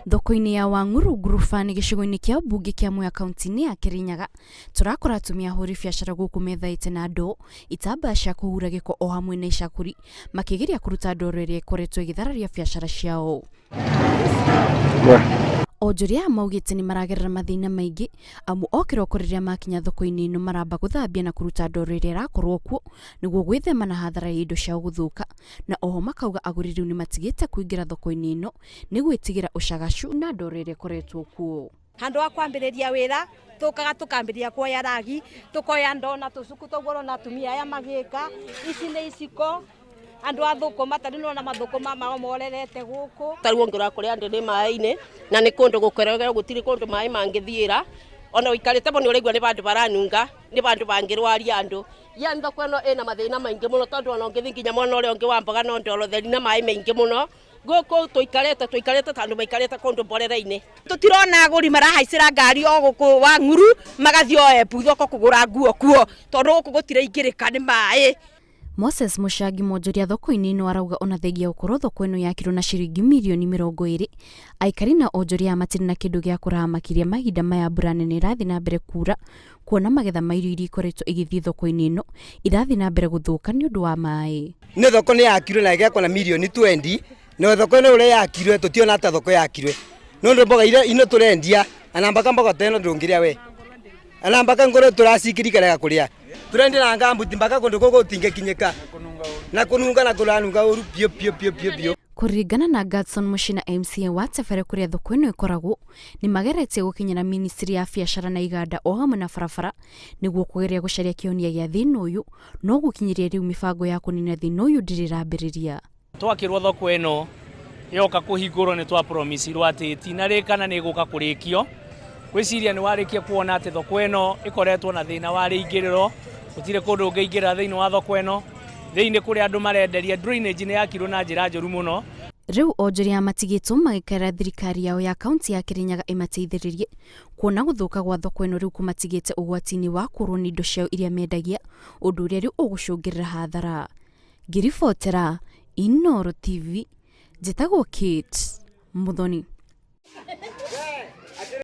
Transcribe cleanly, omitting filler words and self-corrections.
Thoko-ini ya Wangúru ngurufani gicigo-ini kia ubunge kia mwea kaunti-ini ya Kirinyaga turakora atumia ahuri biacara guku methaite na ndoo itambaya cia kuhura giko o hamwe na icakuri makigeria kuruta ndoro iria ikoretwo igithararia biacara ciao. Onjoria maugite ni maragerera mathina maingi amu okiroko riria makinya thoko-ini ino maramba guthambia na kuruta ndoro iria irakorwo kuo niguo gwithema na hathara ya indo cia guthuka, na oho makauga aguri riu ni matigite kuingira thoko-ini ino ni gwitigira ucagacu na ndoro iria ikoretwo kuo. Handu wa kwambiriria wira tukaga tukambiriria kuoya ragi tukoya ndoo na tucuku tugoro na atumia aya magika ici ni iciko andu a thukuma tari no na mathukuma mao morerete guku tari wongira kuri andu ni mai-ini na ni kundu gukorogera gutiri kundu mai mangithiira ona uikarite bo ni urigwa ni bandu baranunga ni bandu bangirwaria andu ya thoko ino ina mathina maingi muno tondu ona ungithi nginya mwana uria ungi wa mboga no ndoro theri na mai maingi muno guku tuikarite tandu maikarite kundu mborera-ini tutirona aguri marahaicira ngari o guku Wangúru magathio ebu thoko kugura nguo kuo tondu guku gutire ingirika ni mai. Moses Mushagi mwonjoria thoko-ini ino arauga ona thengia ukorwo thoko ino yakirwo na ciringi mirioni 20 aikari na onjoria matiri na kindu gia kurahamakiria mahinda maya mbura nene irathi na mbere kura kuona magetha ma irio iria ikoretwo igithii thoko-ini ino irathi na mbere guthuka ni undu wa mai. Ni thoko ni yakirwe na igekwa na mirioni 20 no thoko ino uria yakirwe tutiona ata thoko yakirwe no ndo mboga ino turendia anambaka mboga teno ndungiria we anambaka ngoro turacikirikanaga kuria turendia na ngambuti mbaka kundu gugu tingekinyika na kununga na kuranunga uru pio. Kuringana na Gadson Mushina MCA wa tefere kuria thoko ino ikoragwo ni mageretie gukinyira ministry ya biacara na iganda o hamwe na barabara niguo kugeria gucaria kionia gia thina uyu no gukinyiria riu mibango ya kunina thina uyu ndirirambiriria. Twakirwo thoko ino yoka kuhingurwo ni twa promise ro ati tinarikana ni guka kurikio gwiciria ni warikia kuona ati thoko ino ikoretwo na thina wa ringiriro gutire kundu ungiingira thiini wa thoko ino thiini kuri andu marenderia drainage ni yakirwo na njira njoru muno. Riu onjoria matigitwo magikara thirikari yao ya kaunti ya Kirinyaga imateithiririe kuona guthuka gwa thoko ino riu kumatigite ugwatini wa kurwo ni indo ciao iria mendagia undu uria riu ugucungirira hathara. Ngiribotera Ndoro TV, njitagwo Kate Muthoni.